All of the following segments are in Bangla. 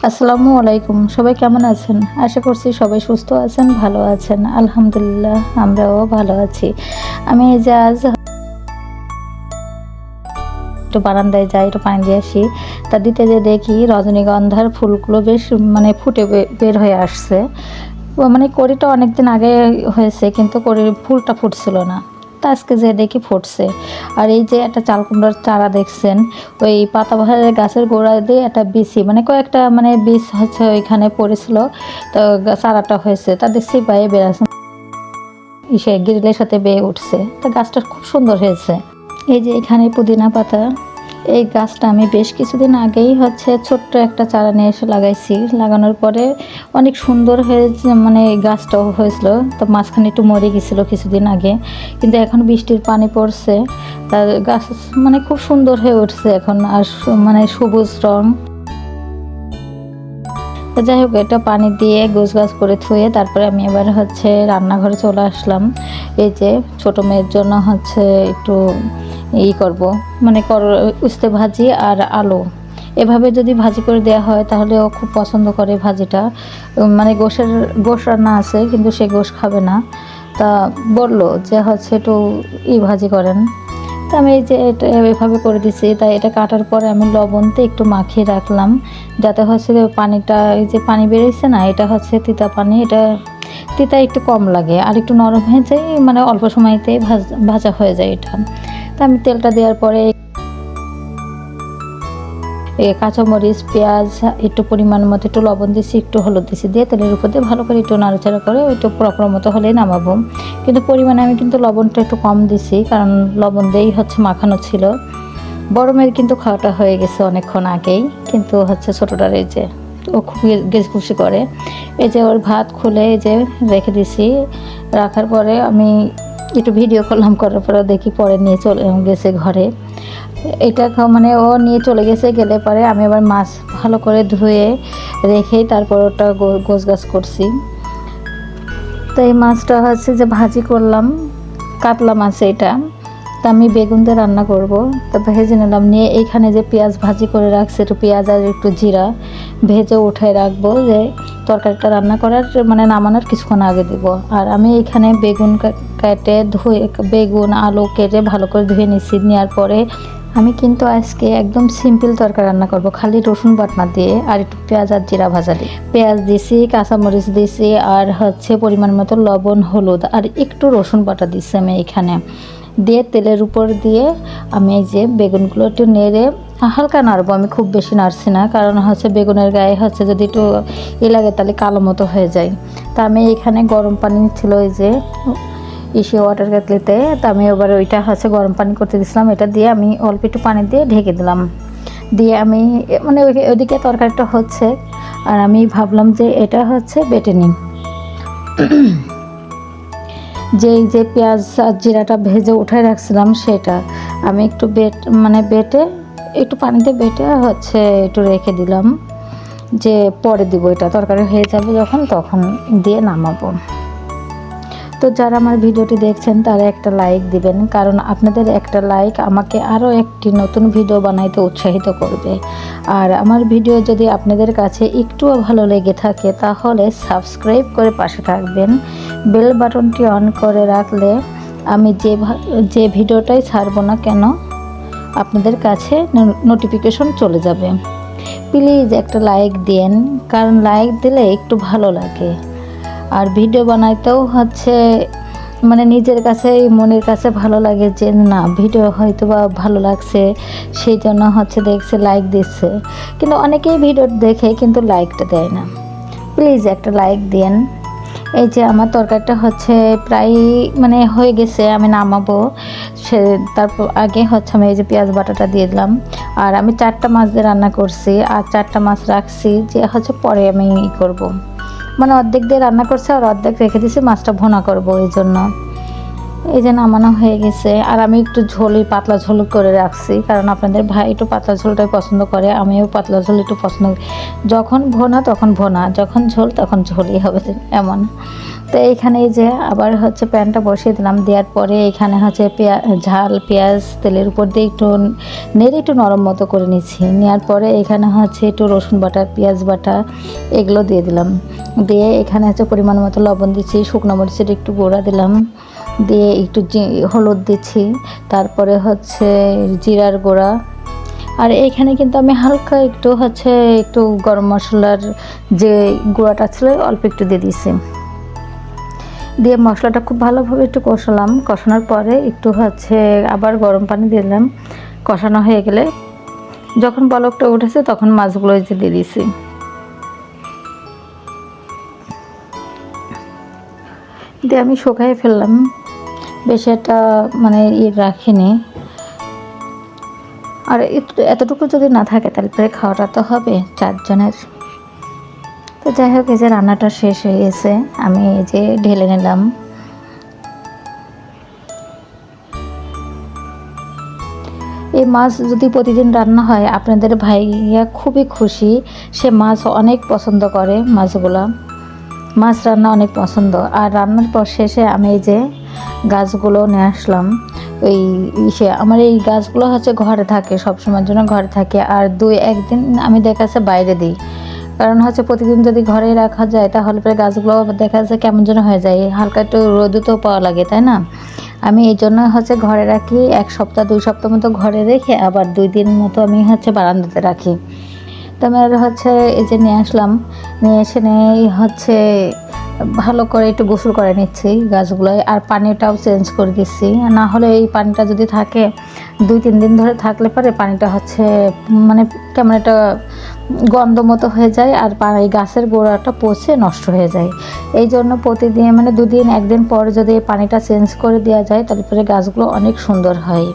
আসসালামু আলাইকুম। সবাই কেমন আছেন? আশা করছি সবাই সুস্থ আছেন, ভালো আছেন। আলহামদুলিল্লাহ আমরাও ভালো আছি। আমি এই যে আজ একটু বারান্দায় যাই, একটু পানি দিয়ে আসি। তা দিতে যেয়ে দেখি রজনীগন্ধার ফুলগুলো বেশ ফুটে বের হয়ে আসছে। মানে কড়িটা অনেকদিন আগে হয়েছে কিন্তু কড়ির ফুলটা ফুটছিল না। তা আজকে যেয়ে দেখি ফুটছে। আর এই যে একটা চাল কুমড়ার চারা দেখছেন, ওই পাতাবাহারের গাছের গোড়া দিয়ে একটা বিচি কয়েকটা বীজ হচ্ছে ওইখানে পড়েছিল। তো চারাটা হয়েছে তা দেখছি বাইরে বেড়াচ্ছে, গ্রিলের সাথে বেয়ে উঠছে। তা গাছটা খুব সুন্দর হয়েছে। এই যে এখানে পুদিনা পাতা, এই গাছটা আমি বেশ কিছুদিন আগেই ছোট্ট একটা চারা নিয়ে এসে লাগাইছি। লাগানোর পরে অনেক সুন্দর হয়েছে, এই গাছটাও হয়েছিল। তো মাঝখানে একটু মরে গেছিলো কিছুদিন আগে, কিন্তু এখন বৃষ্টির পানি পড়ছে, তার গাছ খুব সুন্দর হয়ে উঠছে এখন। আর সবুজ রং। তো যাই হোক, এটা পানি দিয়ে গোছগাছ করে ধুয়ে তারপরে আমি এবার রান্নাঘরে চলে আসলাম। এই যে ছোট মেয়ের জন্য একটু করব, উস্তে ভাজি আর আলু। এভাবে যদি ভাজি করে দেওয়া হয় তাহলে ও খুব পছন্দ করে ভাজিটা। গোশ রান্না আছে কিন্তু সে গোশ খাবে না। তা বললো যে একটু ভাজি করেন। তো আমি এই যে এটা এভাবে করে দিছি। তাই এটা কাটার পরে আমি লবণতে একটু মাখিয়ে রাখলাম, যাতে পানিটা, এই যে পানি বেরিয়েছে না, এটা তিতা পানি, এটা তিতা একটু কম লাগে আর একটু নরম হয়ে যায়, অল্প সময়তেই ভাজা হয়ে যায় এটা। তো আমি তেলটা দেওয়ার পরে কাঁচামরিচ, পেঁয়াজ, একটু পরিমাণ মতো একটু লবণ দিয়েছি, একটু হলুদ দিয়েছি, দিয়ে তেলের উপর দিয়ে ভালো করে একটু নাড়াচাড়া করে একটু প্রপার মতো হলেই নামাবো। কিন্তু পরিমাণে আমি কিন্তু লবণটা একটু কম দিছি, কারণ লবণ দিয়েই মাখানো ছিল। বড় মেয়ের কিন্তু খাওয়াটা হয়ে গেছে অনেকক্ষণ আগেই, কিন্তু ছোটোটার এই যে ও খুব খুশি করে। এই যে ওর ভাত খুলে এই যে রেখে দিছি। রাখার পরে আমি একটু ভিডিও করলাম, করার পরে দেখি পরে নিয়ে চলে গেছে ঘরে। এটা ও নিয়ে চলে গেছে, গেলে পরে আমি আবার মাছ ভালো করে ধুয়ে রেখেই তারপর ওটা গোছগাছ করছি। তো এই মাছটা যে ভাজি করলাম, কাতলা মাছ এটা। তা আমি বেগুন দিয়ে রান্না করব। তা ভেজে নিলাম, নিয়ে এইখানে যে পেঁয়াজ ভাজি করে রাখছি, একটু পেঁয়াজ আর একটু জিরা ভেজে উঠায় রাখবো, যে তরকারিটা রান্না করার নামানোর কিছুক্ষণ আগে দিব। আর আমি এখানে বেগুন কেটে ধুয়ে, বেগুন আলু কেটে ভালো করে ধুয়ে নিচ্ছি। নেওয়ার পরে আমি কিন্তু আজকে একদম সিম্পল তরকারি রান্না করব, খালি রসুন বাটনা দিয়ে আর একটু পেঁয়াজ আর জিরা ভাজা দিয়ে। পেঁয়াজ দিছি, কাঁচামরিচ দিছি, আর পরিমাণ মতো লবণ, হলুদ আর একটু রসুন বাটা দিছি আমি এখানে। দিয়ে তেলের উপর দিয়ে আমি এই যে বেগুনগুলো একটু নেড়ে হালকা নাড়বো, আমি খুব বেশি নাড়ছি না, কারণ বেগুনের গায়ে যদি একটু লাগে তাহলে কালো মতো হয়ে যায়। তা আমি এখানে গরম পানি ছিল ওই যে ওয়াটার কেটলিতে, তা আমি এবার ওইটা গরম পানি করতে দিয়েছিলাম। এটা দিয়ে আমি অল্প একটু পানি দিয়ে ঢেকে দিলাম। দিয়ে আমি ওইদিকে তরকারিটা আর আমি ভাবলাম যে এটা বেটে নিই। যে পেঁয়াজ আর জিরাটা ভেজে উঠায় রাখছিলাম, সেটা আমি একটু বেটে একটু পানিতে বেটে একটু রেখে দিলাম, যে পরে দিব, এটা তরকারি হয়ে যাবে যখন তখন দিয়ে নামাবো। তো যারা আমার ভিডিওটি দেখছেন তারা একটা লাইক দিবেন, কারণ আপনাদের একটা লাইক আমাকে আরও একটি নতুন ভিডিও বানাইতে উৎসাহিত করবে। আর আমার ভিডিও যদি আপনাদের কাছে একটুও ভালো লেগে থাকে তাহলে সাবস্ক্রাইব করে পাশে থাকবেন। বেল বাটনটি অন করে রাখলে আমি যে ভিডিওটাই ছাড়বো না কেন আপনাদের কাছে নোটিফিকেশন চলে যাবে। প্লিজ একটা লাইক দিন, কারণ লাইক দিলে একটু ভালো লাগে। আর ভিডিও বানাইতেও নিজের কাছে, মনের কাছে ভালো লাগে যে না, ভিডিও হয়তো বা ভালো লাগছে, সেই জন্য দেখছে, লাইক দিচ্ছে। কিন্তু অনেকেই ভিডিও দেখে কিন্তু লাইকটা দেয় না। প্লিজ একটা লাইক দিন। এই যে আমার তরকারিটা প্রায় হয়ে গেছে, আমি নামাবো। তারপর আগে আমি এই যে পেঁয়াজ বাটাটা দিয়ে দিলাম। আর আমি 4টা মাছ দিয়ে রান্না করছি, আর 4টা মাছ রাখছি যে পরে আমি করব। অর্ধেক দিয়ে রান্না করছি আর অর্ধেক রেখে দিয়েছি, মাছটা ভুনা করব এই জন্য। এই যে নামানো হয়ে গেছে। আর আমি একটু ঝোলই পাতলা ঝোল করে রাখছি, কারণ আপনাদের ভাই একটু পাতলা ঝোলটাই পছন্দ করে, আমিও পাতলা ঝোল একটু পছন্দ করি। যখন ভোনা তখন ভোনা, যখন ঝোল তখন ঝোলই হবে এমন। তো এইখানে এই যে আবার হচ্ছে প্যানটা বসিয়ে দিলাম, দেওয়ার পরে এখানে হচ্ছে ঝাল পেঁয়াজ তেলের উপর দিয়ে একটু নেড়ে একটু নরম মতো করে নিচ্ছি। নেওয়ার পরে এখানে হচ্ছে একটু রসুন বাটা, পেঁয়াজ বাটা এগুলো দিয়ে দিলাম। দিয়ে এখানে হচ্ছে পরিমাণ মতো লবণ দিচ্ছি, শুকনো মরিচের একটু গুঁড়া দিলাম, দিয়ে একটু হলুদ দিচ্ছি, তারপরে হচ্ছে জিরার গুঁড়া। আর এইখানে কিন্তু আমি হালকা একটু হচ্ছে একটু গরম মশলার যে গুঁড়াটা ছিল অল্প একটু দিয়ে দিয়েছি। দিয়ে মশলাটা খুব ভালোভাবে একটু কষালাম। কষানোর পরে একটু হচ্ছে আবার গরম পানি দিলাম। কষানো হয়ে গেলে যখন বলকটা উঠেছে তখন মাছগুলো যে দিয়ে দিয়েছি। দিয়ে আমি শুকাই ফেললাম, বেশি একটা মানে রাখিনি। আর এতটুকু যদি না থাকে তারপরে খাওয়াটা তো হবে 4 জনের। তো যাই হোক, এই যে রান্নাটা শেষ হয়ে গেছে, আমি এই যে ঢেলে নিলাম। এই মাছ যদি প্রতিদিন রান্না হয় আপনাদের ভাইয়া খুবই খুশি, সে মাছ অনেক পছন্দ করে, মাছ রান্না অনেক পছন্দ। আর রান্নার পর শেষে আমি এই যে গাছগুলো নিয়ে আসলাম। ওই আমার এই গাছগুলো হচ্ছে ঘরে থাকে, সবসময়ের জন্য ঘরে থাকে। আর 2-1 দিন আমি দেখা যাচ্ছে বাইরে দিই, কারণ হচ্ছে প্রতিদিন যদি ঘরে রাখা যায় তাহলে পরে গাছগুলো দেখা যাচ্ছে কেমন যেন হয়ে যায়, হালকা একটু রোদও তো পাওয়া লাগে, তাই না? আমি এই জন্য হচ্ছে ঘরে রাখি, 1 সপ্তাহ 2 সপ্তাহ মতো ঘরে রেখে আবার 2 দিন মতো আমি হচ্ছে বারান্দাতে রাখি। তো আমি আর হচ্ছে এই যে নিয়ে আসলাম, নিয়ে এসে হচ্ছে ভালো করে একটু গোসল করে নিচ্ছি গাছগুলোয়। আর পানিটাও চেঞ্জ করে দিচ্ছি, না হলে এই পানিটা যদি থাকে 2-3 দিন ধরে থাকলে পরে পানিটা হচ্ছে মানে কেমন একটা গন্ধ মতো হয়ে যায়, আর এই গাছের গোড়াটা পচে নষ্ট হয়ে যায়। এই জন্য প্রতিদিন মানে 2 দিন 1 দিন পর যদি পানিটা চেঞ্জ করে দেওয়া যায় তাহলে পরে গাছগুলো অনেক সুন্দর হয়।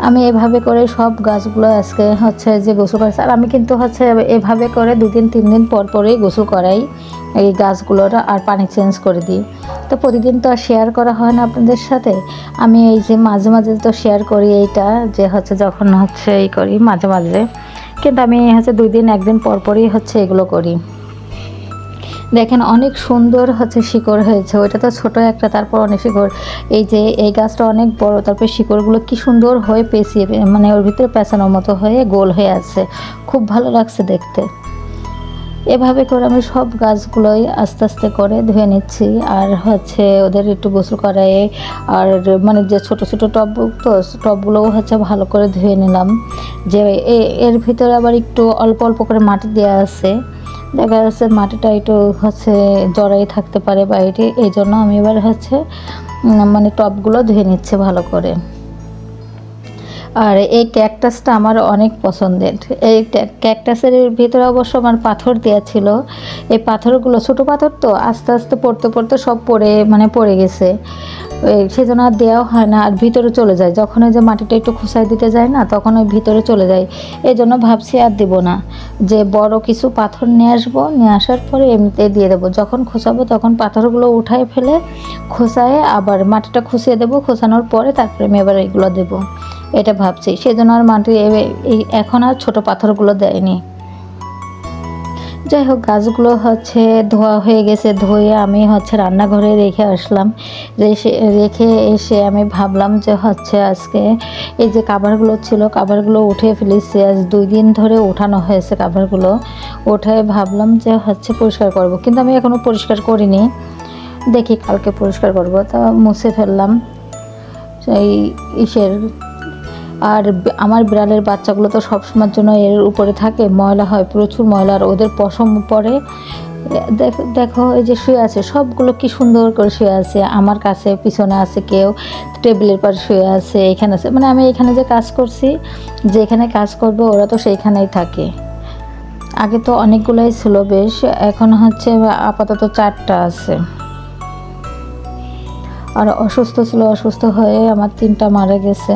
আমি এভাবে করে সব গাছগুলো আজকে হচ্ছে যে গোসল করেছি। আর আমি কিন্তু হচ্ছে এভাবে করে 2 দিন 3 দিন পর পরেই গোসল করাই এই গাছগুলোর, আর পানি চেঞ্জ করে দিই। তো প্রতিদিন তো আর শেয়ার করা হয় না আপনাদের সাথে, আমি এই যে মাঝে মাঝে তো শেয়ার করি এইটা, যে হচ্ছে যখন হচ্ছে এই করি মাঝে মাঝে, কিন্তু আমি হচ্ছে 2 দিন 1 দিন পর পরই হচ্ছে এগুলো করি। দেখেন অনেক সুন্দর হচ্ছে শিকড় হয়েছে, ওইটা তো ছোট একটা, তারপর অনেক শিকড়। এই যে এই গাছটা অনেক বড়, তারপর শিকড়গুলো কি সুন্দর হয়ে পেঁচিয়ে মানে ওর ভিতরে পেঁচানোর মতো হয়ে গোল হয়ে আছে, খুব ভালো লাগছে দেখতে। এভাবে করে আমি সব গাছগুলোই আস্তে আস্তে করে ধুয়ে নিচ্ছি, আর হচ্ছে ওদের একটু গোসল করাই। আর মানে যে ছোট ছোট টব, তো টবগুলোও হচ্ছে ভালো করে ধুয়ে নিলাম। যে এর ভিতরে আবার একটু অল্প অল্প করে মাটি দেওয়া আছে, দেখা যাচ্ছে মাটিটা একটু হচ্ছে জড়াই থাকতে পারে বাইরে, এই জন্য আমি এবার হচ্ছে মানে টবগুলো ধুয়ে নিচ্ছে ভালো করে। আর এই ক্যাকটাসটা আমার অনেক পছন্দের। এই ক্যাকটাসের ভিতরে অবশ্য আমার পাথর দেওয়া ছিল, এই পাথরগুলো ছোটো পাথর তো আস্তে আস্তে পড়তে পড়তে সব পড়ে গেছে, সেজন্য আর দেওয়াও হয় না। আর ভিতরে চলে যায় যখন ওই যে মাটিটা একটু খোসায় দিতে যায় না, তখন ওই ভিতরে চলে যায়। এই জন্য ভাবছি আর দেবো না, যে বড় কিছু পাথর নিয়ে আসবো, নিয়ে আসার পরে এমনিতেই দিয়ে দেবো। যখন খোসাবো তখন পাথরগুলো উঠায় ফেলে খোসায় আবার মাটিটা খুশিয়ে দেবো, খোসানোর পরে তারপরে আমি এবার এগুলো দেবো, এটা ভাবছি। সেজন্য আর মাটি এখন আর ছোট পাথরগুলো দেয়নি। যাই হোক, গাছগুলো হচ্ছে ধোয়া হয়ে গেছে, ধুয়ে আমি হচ্ছে রান্নাঘরে রেখে আসলাম। রেখে এসে আমি ভাবলাম যে হচ্ছে আজকে এই যে কাভারগুলো ছিল, কাভারগুলো উঠে ফেলেছি, আজ 2 দিন ধরে উঠানো হয়েছে কাভারগুলো। উঠে ভাবলাম যে হচ্ছে পরিষ্কার করব, কিন্তু আমি এখনও পরিষ্কার করিনি, দেখি কালকে পরিষ্কার করব। তা মুছে ফেললাম এই ইসের। আর আমার বিড়ালের বাচ্চাগুলো তো সবসময়ের জন্য এর উপরে থাকে, ময়লা হয়, প্রচুর ময়লা, আর ওদের পশম পড়ে। দেখো এই যে শুয়ে আছে, সবগুলো কি সুন্দর করে শুয়ে আছে আমার কাছে, পিছনে আছে কেউ, টেবিলের পাশে শুয়ে আছে, এখানে আছে, মানে আমি এখানে যে কাজ করছি, যেখানে কাজ করবে ওরা তো সেইখানেই থাকে। আগে তো অনেকগুলাই ছিল বেশ, এখন হচ্ছে আপাতত 4টা আছে। আর অসুস্থ ছিল, অসুস্থ হয়ে আমার 3টা মারা গেছে।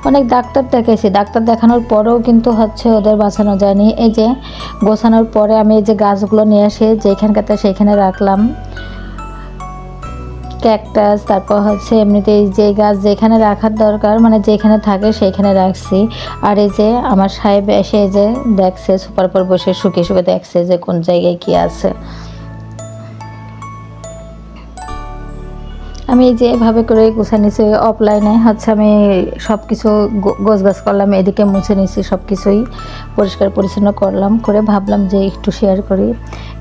অনেক ডাক্তার দেখাইছি, ডাক্তার দেখানোর পরেও কিন্তু হচ্ছে ওদের বাঁচানো যায়নি। এই যে গোছানোর পরে আমি এই যে গাছগুলো নিয়ে এসে যেখানকাতে সেইখানে রাখলাম, ক্যাকটাস, তারপর হচ্ছে এমনিতেই যে গাছ যেখানে রাখার দরকার মানে যেখানে থাকে সেইখানে রাখছি। আর এই যে আমার সাহেব এসে এই যে দেখছে, সুপার পর বসে শুকিয়ে শুকিয়ে দেখছে যে কোন জায়গায় কি আছে। আমি এই যে এভাবে করে গুছিয়ে নিছি, অফলাইনে হচ্ছে আমি সব কিছু গোছগাছ করলাম, এদিকে মুছে নিছি, সব কিছুই পরিষ্কার পরিচ্ছন্ন করলাম, করে ভাবলাম যে একটু শেয়ার করি।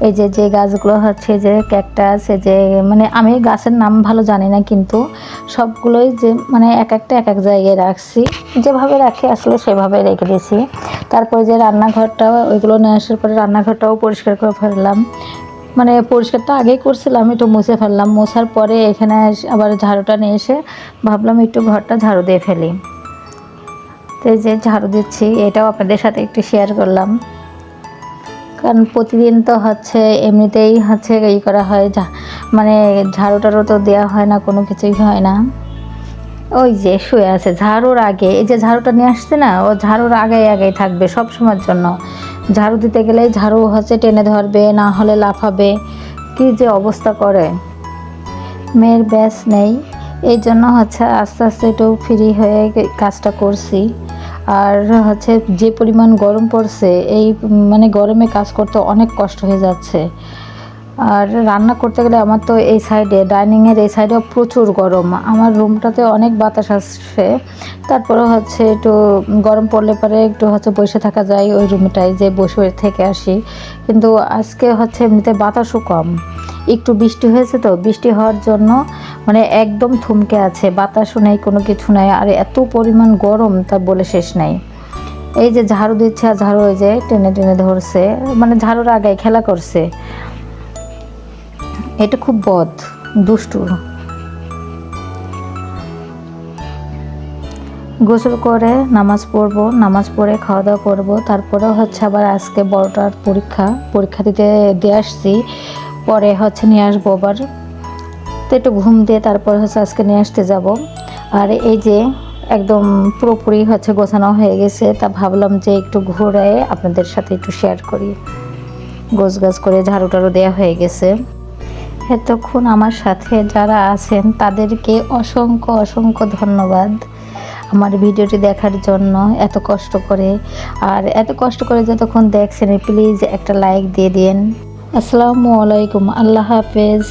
এই যে যে গাছগুলো হচ্ছে যে ক্যাকটাস, এই যে মানে আমি গাছের নাম ভালো জানি না, কিন্তু সবগুলোই যে মানে এক একটা এক এক জায়গায় রাখছি, যেভাবে রাখি আসলে সেভাবে রেখে দিয়েছি। তারপরে যে রান্নাঘরটা, ওইগুলো নিয়ে আসার পরে রান্নাঘরটাও পরিষ্কার করে ফেললাম। মানে পরিষ্কার তো আগেই করছিলাম, একটু মুছে ফেললাম, মোছার পরে এখানে আবার ঝাড়ুটা নিয়ে এসে ভাবলাম একটু ঘরটা ঝাড়ু দিয়ে ফেলি। তো এই যে ঝাড়ু দিচ্ছি, এটাও আপনাদের সাথে একটু শেয়ার করলাম, কারণ প্রতিদিন তো হচ্ছে এমনিতেই হচ্ছে ই করা হয়, মানে ঝাড়ু টাড়ু তো দেওয়া হয় না, কোনো কিছুই হয় না। ওই যে শুয়ে আছে ঝাড়ুর আগে, এই যে ঝাড়ুটা নিয়ে আসছে না, ও ঝাড়ুর আগেই আগেই থাকবে সব সময়ের জন্য। ঝাড়ু দিতে গেলেই ঝাড়ু হচ্ছে টেনে ধরবে, না হলে লাফাবে, কি যে অবস্থা করে। মেয়ের ব্যাস নেই, এই জন্য হচ্ছে আস্তে আস্তে একটু ফ্রি হয়ে কাজটা করছি। আর হচ্ছে যে পরিমাণ গরম পড়ছে, এই মানে গরমে কাজ করতে অনেক কষ্ট হয়ে যাচ্ছে। আর রান্না করতে গেলে আমার তো এই সাইডে ডাইনিংয়ের এই সাইডেও প্রচুর গরম, আমার রুমটাতে অনেক বাতাস আসছে, তারপরে হচ্ছে একটু গরম পড়লে পরে একটু হচ্ছে বসে থাকা যায় ওই রুমটায়, যে বসে থেকে আসি। কিন্তু আজকে হচ্ছে এমনিতে বাতাসও কম, একটু বৃষ্টি হয়েছে, তো বৃষ্টি হওয়ার জন্য মানে একদম থমকে আছে, বাতাসও নেই, কোনো কিছু নাই, আর এত পরিমাণ গরম তা বলে শেষ নাই। এই যে ঝাড়ু দিচ্ছে, আর ঝাড়ু ওই যে টেনে টেনে ধরছে, মানে ঝাড়ুর আগে খেলা করছে। এটা খুব দুষ্টু। গোসল করে নামাজ পড়বো, নামাজ পড়ে খাওয়া দাওয়া করবো, তারপরে হচ্ছে আবার আজকে বড়টার পরীক্ষা দিতে দিয়ে আসছি, পরে হচ্ছে নিয়ে আসবো আবার। তো একটু ঘুম দিয়ে তারপর হচ্ছে আজকে নিয়ে আসতে যাব। আর এই যে একদম পুরোপুরি হচ্ছে গোছানো হয়ে গেছে, তা ভাবলাম যে একটু ঘুরে আপনাদের সাথে একটু শেয়ার করি। গোছগাছ করে ঝাড়ু টাড়ু দেওয়া হয়ে গেছে। এতক্ষণ আমার সাথে যারা আছেন তাদেরকে অসংখ্য অসংখ্য ধন্যবাদ আমার ভিডিওটি দেখার জন্য, এত কষ্ট করে। আর এত কষ্ট করে যতক্ষণ দেখছেন, প্লিজ একটা লাইক দিয়ে দিন। আসসালামু আলাইকুম, আল্লাহ হাফেজ।